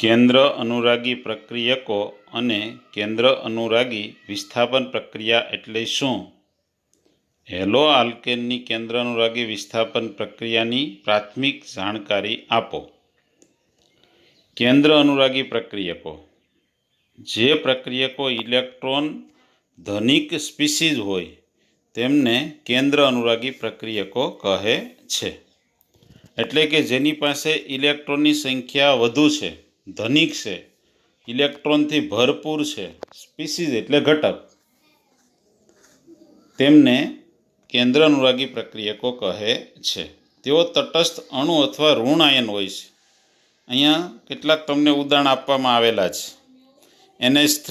કેન્દ્ર અનુરાગી પ્રક્રિયકો અને કેન્દ્ર અનુરાગી વિસ્થાપન પ્રક્રિયા એટલે શું? હેલો આલ્કેનની કેન્દ્ર અનુરાગી વિસ્થાપન પ્રક્રિયાની પ્રાથમિક જાણકારી આપો. કેન્દ્ર અનુરાગી પ્રક્રિયકો: જે પ્રક્રિયકો ઇલેક્ટ્રોન ધનિક સ્પીસીઝ હોય તેમને કેન્દ્ર અનુરાગી પ્રક્રિયકો કહે છે. એટલે કે જેની પાસે ઇલેક્ટ્રોનની સંખ્યા વધુ છે, ધનિક છે, ઇલેક્ટ્રોનથી ભરપૂર છે, સ્પીસીઝ એટલે ઘટક, તેમને કેન્દ્ર અનુરાગી પ્રક્રિયકો કહે છે. તેઓ તટસ્થ અણુ અથવા ઋણ આયન હોય છે. અહીંયા કેટલાક તમને ઉદાહરણ આપવામાં આવેલા છે. NH3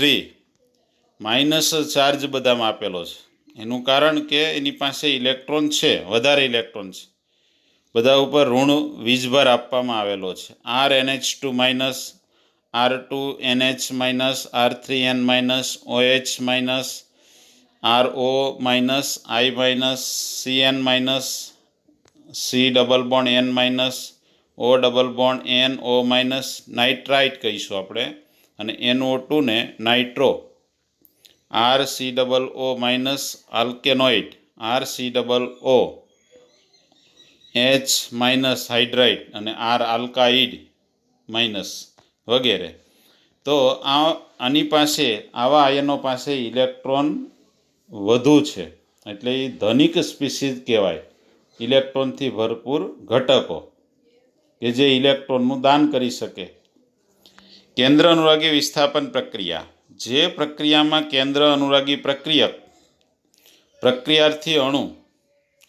માઇનસ ચાર્જ બધામાં આપેલો છે. એનું કારણ કે એની પાસે ઇલેક્ટ્રોન છે, વધારે ઇલેક્ટ્રોન છે. બધા ઉપર ઋણ વીજભાર આપવામાં આવેલો છે. RNH2 minus, R2NH minus, R3N minus, OH minus, RO minus, I minus, CN minus, C double bond N minus, O double bond N O minus, nitrite કહીશું આપણે, અને NO2 ને nitro, RC double O minus, આલ્કેનોઇડ, RC double O, H minus hydride, અને R આલ્કાઇડ minus વગેરે. તો આની પાસે, આવા આયનો પાસે ઇલેક્ટ્રોન વધુ છે, એટલે એ ધનિક સ્પીસીઝ કહેવાય. ઇલેક્ટ્રોનથી ભરપૂર ઘટકો કે જે ઇલેક્ટ્રોનનું દાન કરી શકે. કેન્દ્ર અનુરાગી વિસ્થાપન પ્રક્રિયા: જે પ્રક્રિયામાં કેન્દ્ર અનુરાગી પ્રક્રિયાર્થી અણુ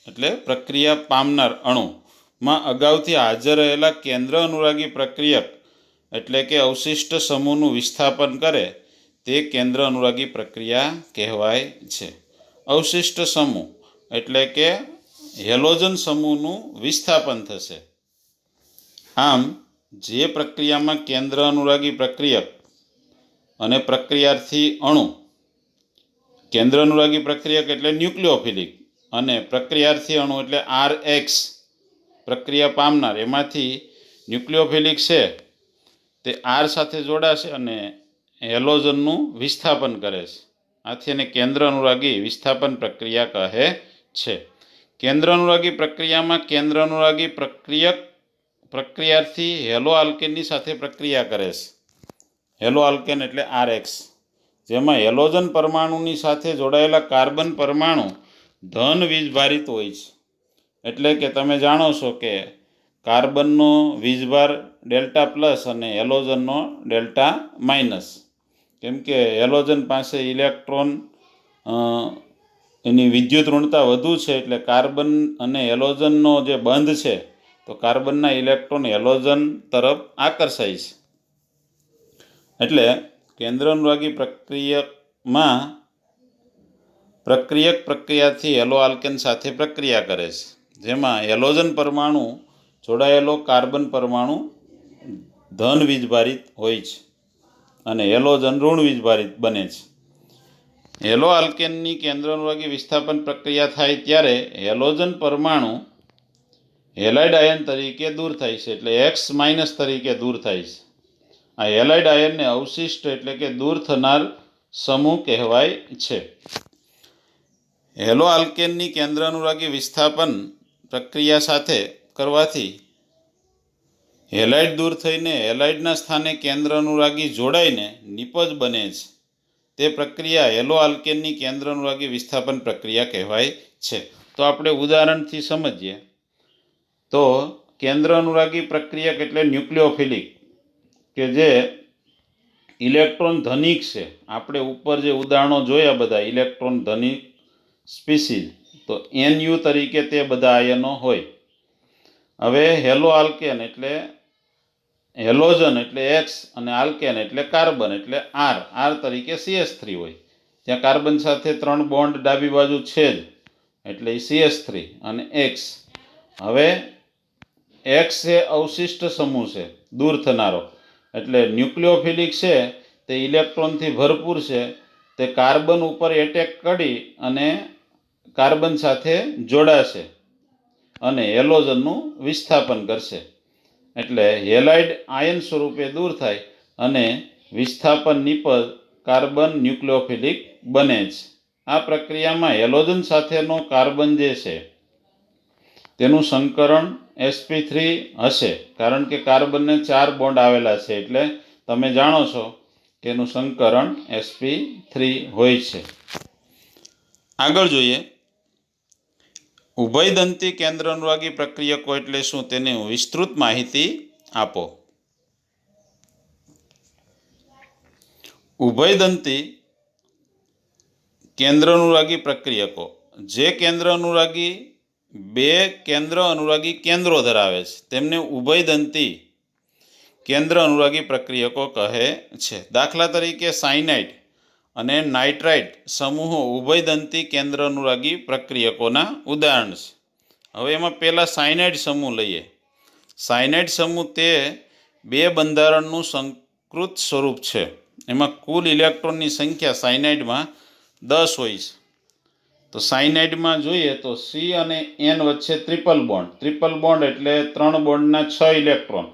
એટલે પ્રક્રિયા પામનાર અણુમાં અગાઉથી હાજર રહેલા કેન્દ્ર અનુરાગી પ્રક્રિયક એટલે કે અવશિષ્ટ સમૂહનું વિસ્થાપન કરે તે કેન્દ્ર અનુરાગી પ્રક્રિયા કહેવાય છે. અવશિષ્ટ સમૂહ એટલે કે હેલોજન સમૂહનું વિસ્થાપન થશે. આમ જે પ્રક્રિયામાં કેન્દ્ર અનુરાગી પ્રક્રિયક અને પ્રક્રિયાર્થી અણુ, કેન્દ્ર અનુરાગી પ્રક્રિયક એટલે ન્યુક્લિયોફિલિક અને પ્રક્રિયાર્થી અણુ એટલે RH પ્રક્રિયા પામનાર, એમાંથી ન્યુક્લિયોફિલિક છે તે R સાથે જોડાશે અને હેલોજનનું વિસ્થાપન કરે છે. આથી એને કેન્દ્ર અનુરાગી વિસ્થાપન પ્રક્રિયા કહે છે. કેન્દ્ર અનુરાગી પ્રક્રિયામાં કેન્દ્ર અનુરાગી પ્રક્રિયાર્થી હેલો આલ્કેનની સાથે પ્રક્રિયા કરે છે. હેલો આલ્કેન એટલે RH, જેમાં હેલોજન પરમાણુની સાથે જોડાયેલા કાર્બન પરમાણુ ધન વીજભારિત હોય છે. એટલે કે તમે જાણો છો કે કાર્બનનો વીજભાર ડેલ્ટા પ્લસ અને હેલોજનનો ડેલ્ટા માઇનસ. કેમ કે હેલોજન પાસે ઇલેક્ટ્રોન એની વિદ્યુત ઋણતા વધુ છે, એટલે કાર્બન અને હેલોજનનો જે બંધ છે તો કાર્બનના ઇલેક્ટ્રોન હેલોજન તરફ આકર્ષાય છે. એટલે કેન્દ્ર અનુરાગી પ્રક્રિયકમાં પ્રક્રિયાથી હેલો આલ્કેન સાથે પ્રક્રિયા કરે છે, જેમાં હેલોજન પરમાણુ જોડાયેલો કાર્બન પરમાણુ ધન વીજભારિત હોય છે અને હેલોજન ઋણ વીજભારિત બને છે. હેલો આલ્કેનની કેન્દ્ર અનુરાગી વિસ્થાપન પ્રક્રિયા થાય ત્યારે હેલોજન પરમાણુ હેલાઇડ આયન તરીકે દૂર થાય છે, એટલે X માઇનસ તરીકે દૂર થાય છે. આ હેલાઇડ આયનને અવશિષ્ટ એટલે કે દૂર થનાર સમૂહ કહેવાય છે. હેલો આલ્કેનની કેન્દ્ર અનુરાગી વિસ્થાપન પ્રક્રિયા સાથે કરવાથી હેલાઇડ દૂર થઈને હેલાઇડના સ્થાને કેન્દ્ર અનુરાગી જોડાઈને નિપજ બને છે. તે પ્રક્રિયા હેલો આલ્કેનની કેન્દ્ર અનુરાગી વિસ્થાપન પ્રક્રિયા કહેવાય છે. તો આપણે ઉદાહરણથી સમજીએ તો કેન્દ્ર અનુરાગી પ્રક્રિયક એટલે ન્યુક્લિયોફિલિક કે જે ઇલેક્ટ્રોન ધનિક છે. આપણે ઉપર જે ઉદાહરણો જોયા બધા ઇલેક્ટ્રોન ધનિક સ્પીસીઝ, તો NU તરીકે તે બધા આયનો હોય. હવે હેલો આલ્કેન એટલે હેલોજન એટલે X અને આલ્કેન એટલે કાર્બન એટલે R તરીકે CH3 હોય. ત્યાં કાર્બન સાથે 3 બોન્ડ ડાબી બાજુ છે જ, એટલે CH3 અને X. હવે X એ અવશિષ્ટ સમૂહ છે, દૂર થનારો, એટલે ન્યુક્લિયોફિલિક છે તે ઇલેક્ટ્રોનથી ભરપૂર છે. તે કાર્બન ઉપર એટેક કરી અને કાર્બન સાથે જોડાશે અને હેલોજનનું વિસ્થાપન કરશે. એટલે હેલાઇડ આયન સ્વરૂપે દૂર થાય અને વિસ્થાપન નિપજ કાર્બન ન્યુક્લિયોફિલિક બને છે. આ પ્રક્રિયામાં હેલોજન સાથેનો કાર્બન જે છે તેનું સંકરણ sp3 હશે, કારણ કે કાર્બનને 4 બોન્ડ આવેલા છે, એટલે તમે જાણો છો કે એનું સંકરણ sp3 હોય છે. આગળ જોઈએ, ઉભયદંતી કેન્દ્ર અનુરાગી પ્રક્રિયકો એટલે શું તેની વિસ્તૃત માહિતી આપો. ઉભયદંતી કેન્દ્ર અનુરાગી પ્રક્રિયકો જે કેન્દ્ર અનુરાગી બે કેન્દ્ર અનુરાગી કેન્દ્રો ધરાવે છે તેમને ઉભયદંતી કેન્દ્ર અનુરાગી પ્રક્રિયકો કહે છે. દાખલા તરીકે સાયનાઇડ અને નાઇટ્રાઇટ સમૂહો ઉભયદંતી કેન્દ્ર અનુરાગી પ્રક્રિયકોના ઉદાહરણ છે. હવે એમાં પહેલાં સાયનાઇડ સમૂહ લઈએ. સાયનાઇડ સમૂહ તે બે બંધારણનું સંકૃત સ્વરૂપ છે. એમાં કુલ ઇલેક્ટ્રોનની સંખ્યા સાયનાઇડમાં 10 હોય છે. તો સાયનાઇડમાં જોઈએ તો C અને N વચ્ચે ટ્રિપલ બોન્ડ એટલે 3 બોન્ડના 6 ઇલેક્ટ્રોન,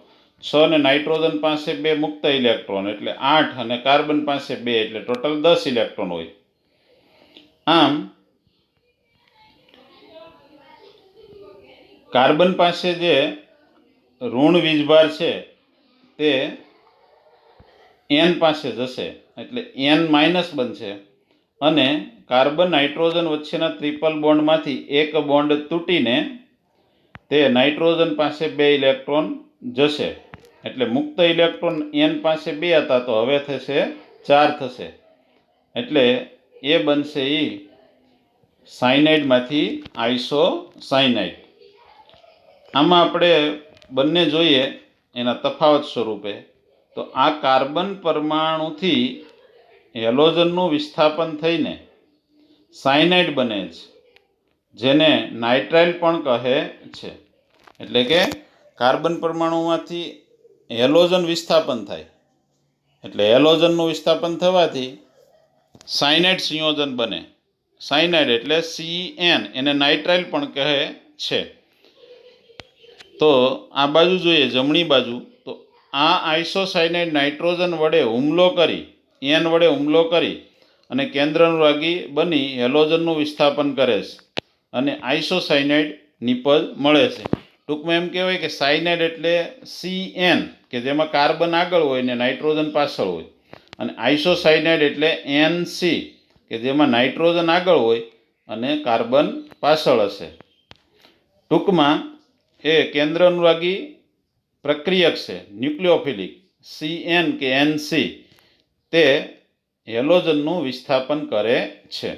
6 ને નાઇટ્રોજન પાસે 2 મુક્ત ઇલેક્ટ્રોન એટલે 8 અને કાર્બન પાસે 2 એટલે ટોટલ 10 ઇલેક્ટ્રોન હોય. આમ કાર્બન પાસે જે ઋણ વીજભાર છે તે N પાસે જશે એટલે N- બનશે અને કાર્બન નાઇટ્રોજન વચ્ચેના ટ્રિપલ બોન્ડમાંથી એક બોન્ડ તૂટીને તે નાઇટ્રોજન પાસે 2 ઇલેક્ટ્રોન જશે એટલે મુક્ત ઇલેક્ટ્રોન N પાસે 2 હતા તો હવે થશે 4 થશે એટલે એ બનશે સાયનાઇડમાંથી આઇસોસાયનાઇડ. આમાં આપણે બંને જોઈએ એના તફાવત સ્વરૂપે તો આ કાર્બન પરમાણુથી હેલોજનનું વિસ્થાપન થઈને સાયનાઇડ બને છે, જેને નાઇટ્રાઇલ પણ કહે છે. એટલે કે કાર્બન પરમાણુમાંથી હેલોજન વિસ્થાપન થાય એટલે હેલોજનનું વિસ્થાપન થવાથી સાયનાઇડ સંયોજન બને. સાયનાઇડ એટલે CN, એને નાઇટ્રાઇલ પણ કહે છે. તો આ બાજુ જોઈએ જમણી બાજુ તો આ આઇસોસાયનાઇડ નાઇટ્રોજન વડે હુમલો કરી N વડે હુમલો કરી અને કેન્દ્ર અનુરાગી બની હેલોજનનું વિસ્થાપન કરે છે અને આઇસોસાયનાઇડ નિપજ મળે છે. ટૂંકમાં એમ કહેવાય કે સાયનાઇડ એટલે CN કે જેમાં કાર્બન આગળ હોય ને નાઇટ્રોજન પાછળ હોય, અને આઇસોસાયનાઇડ એટલે NC કે જેમાં નાઇટ્રોજન આગળ હોય અને કાર્બન પાછળ હશે. ટૂંકમાં એ કેન્દ્ર અનુરાગી પ્રક્રિયક છે ન્યુક્લિયોફિલિક CN કે NC, તે હેલોજનનું વિસ્થાપન કરે છે.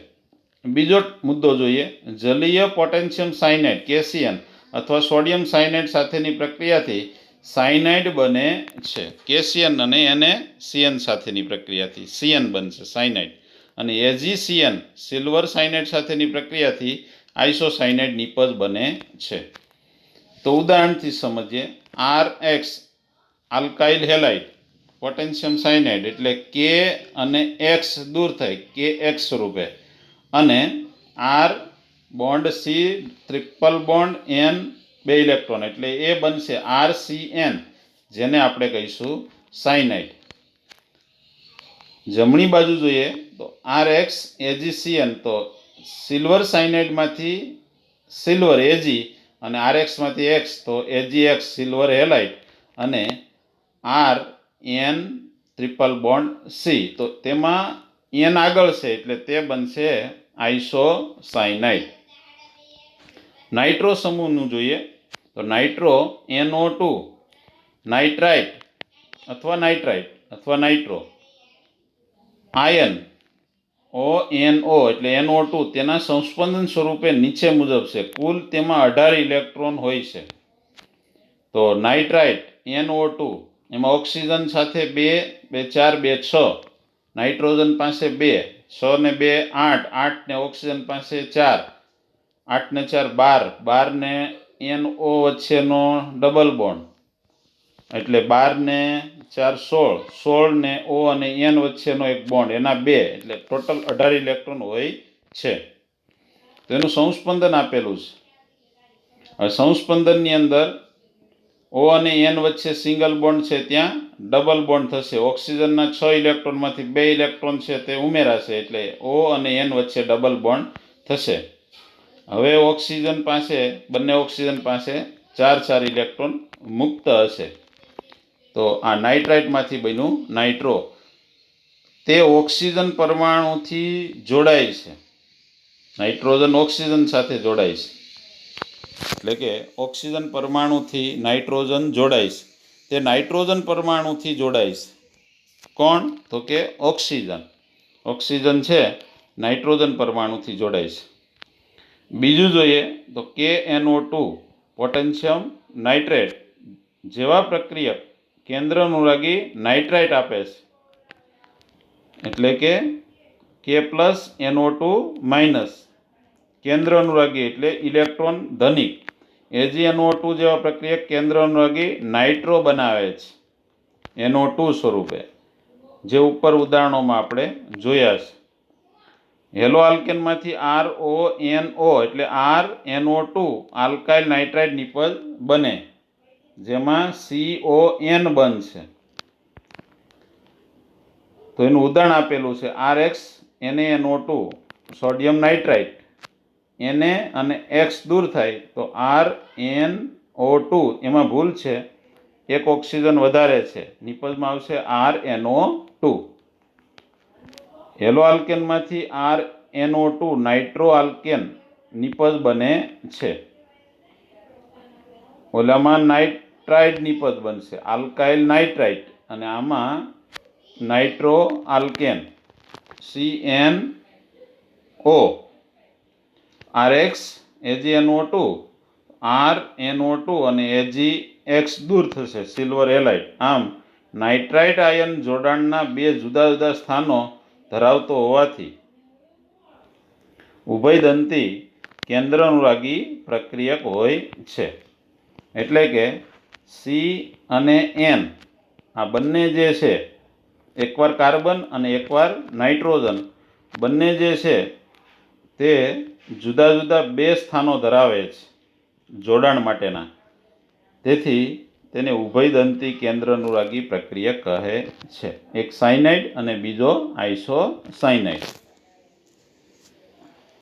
બીજો મુદ્દો જોઈએ, જલીય પોટેશિયમ સાયનાઇડ KCN અથવા સોડિયમ સાયનાઇડ સાથેની પ્રક્રિયાથી સાયનાઇડ બને છે. KCN અને NaCN સાથેની પ્રક્રિયાથી CN બનશે સાયનાઇડ, અને AgCN સિલ્વર સાયનાઇડ સાથેની પ્રક્રિયાથી આઇસોસાયનાઇડ નિપજ બને છે. તો ઉદાહરણથી સમજીએ. RX alkyl halide potassium cyanide એટલે K અને X દૂર થાય KX સ્વરૂપે, અને R bond C triple bond N 2 electron એટલે એ બનશે RCN, જેને આપણે કહીશું સાયનાઇડ. જમણી બાજુ જોઈએ તો RX AgCN, તો સિલ્વર સાયનાઇડમાંથી સિલ્વર Ag અને RX માંથી X તો AgX સિલ્વર હેલાઇડ, અને R N triple bond C તો તેમાં N આગળ છે એટલે તે બનશે આઇસોસાયનાઇડ. નાઇટ્રો સમૂહનું જોઈએ તો નાઇટ્રો NO2 નાઇટ્રાઇટ અથવા નાઇટ્રો, આયન ONO એટલે NO2 તેના સંસ્પંદન સ્વરૂપે નીચે મુજબ છે. કુલ તેમાં 18 ઇલેક્ટ્રોન હોય છે. તો નાઇટ્રાઇટ NO2 એમાં ઓક્સિજન સાથે 2, 2 4, 2 6, નાઇટ્રોજન પાસે 2, 6 ને 2 8, 8 ને ઓક્સિજન પાસે 4, 8 ને 4 12, 12 ને NO વચ્ચેનો ડબલ બોન્ડ એટલે 12 ને 4 16, 16 ને O અને N વચ્ચેનો એક બોન્ડ એના 2 એટલે ટોટલ 18 ઇલેક્ટ્રોન હોય છે. તેનું સંસ્પંદન આપેલું છે. હવે સંસ્પંદનની અંદર O અને N વચ્ચે સિંગલ બોન્ડ છે ત્યાં ડબલ બોન્ડ થશે. ઓક્સિજનના 6 ઇલેક્ટ્રોનમાંથી 2 ઇલેક્ટ્રોન છે તે ઉમેરાશે એટલે O અને N વચ્ચે ડબલ બોન્ડ થશે. હવે બંને ઓક્સિજન પાસે 4 ઇલેક્ટ્રોન મુક્ત હશે. તો આ નાઇટ્રાઇટમાંથી બન્યું નાઇટ્રો. તે ઓક્સિજન પરમાણુથી જોડાય છે. નાઇટ્રોજન ઓક્સિજન સાથે જોડાય છે એટલે કે ઓક્સિજન પરમાણુથી નાઇટ્રોજન જોડાય છે. તે નાઇટ્રોજન પરમાણુથી જોડાય છે. કોણ? તો કે ઓક્સિજન. ઓક્સિજન છે નાઇટ્રોજન પરમાણુથી જોડાય છે. બીજું જોઈએ તો KNO2 પોટેશિયમ નાઇટ્રેટ જેવા પ્રક્રિયક કેન્દ્ર અનુરાગી નાઇટ્રાઇટ આપે છે. એટલે કે K+NO2- કેન્દ્ર અનુરાગી એટલે ઇલેક્ટ્રોન ધનિક. AgNO2 જેવા પ્રક્રિયક કેન્દ્ર અનુરાગી નાઇટ્રો બનાવે છે NO2 સ્વરૂપે, જે ઉપર ઉદાહરણોમાં આપણે જોયા છે. હેલો આલ્કેનમાંથી RONO એટલે RNO2 આલ્કાઇલ નાઇટ્રાઇટ નિપજ બને, જેમાં CON બનશે. તો એનું ઉદાહરણ આપેલું છે RX NaNO2 sodium nitrite. Na અને X દૂર થાય તો RNO2, એમાં ભૂલ છે, એક ઓક્સિજન વધારે છે, નિપજમાં આવશે RNO2. હેલો આલ્કેનમાંથી RNO2 નાઇટ્રો આલ્કેન નિપજ બને છે. ઓલામાં નાઇટ્રાઇટ નિપજ બનશે આલ્કાઇલ નાઇટ્રાઇટ, અને આમાં nitro alkane CNO. RX AgNO2 RNO2 અને AgX દૂર થશે સિલ્વર હેલાઇડ. આમ નાઇટ્રાઇટ આયન જોડાણના 2 જુદા જુદા સ્થાનો ધરાવતો હોવાથી ઉભયદંતી કેન્દ્ર અનુરાગી પ્રક્રિયક હોય છે. એટલે કે C અને N આ બંને જે છે, એકવાર કાર્બન અને એકવાર નાઇટ્રોજન, બંને જે છે તે જુદા જુદા 2 સ્થાનો ધરાવે છે જોડાણ માટેના. તેથી તેને ઉભયદંતી કેન્દ્ર અનુરાગી પ્રક્રિયક કહે છે. એક સાયનાઇડ અને બીજો આઇસોસાયનાઇડ.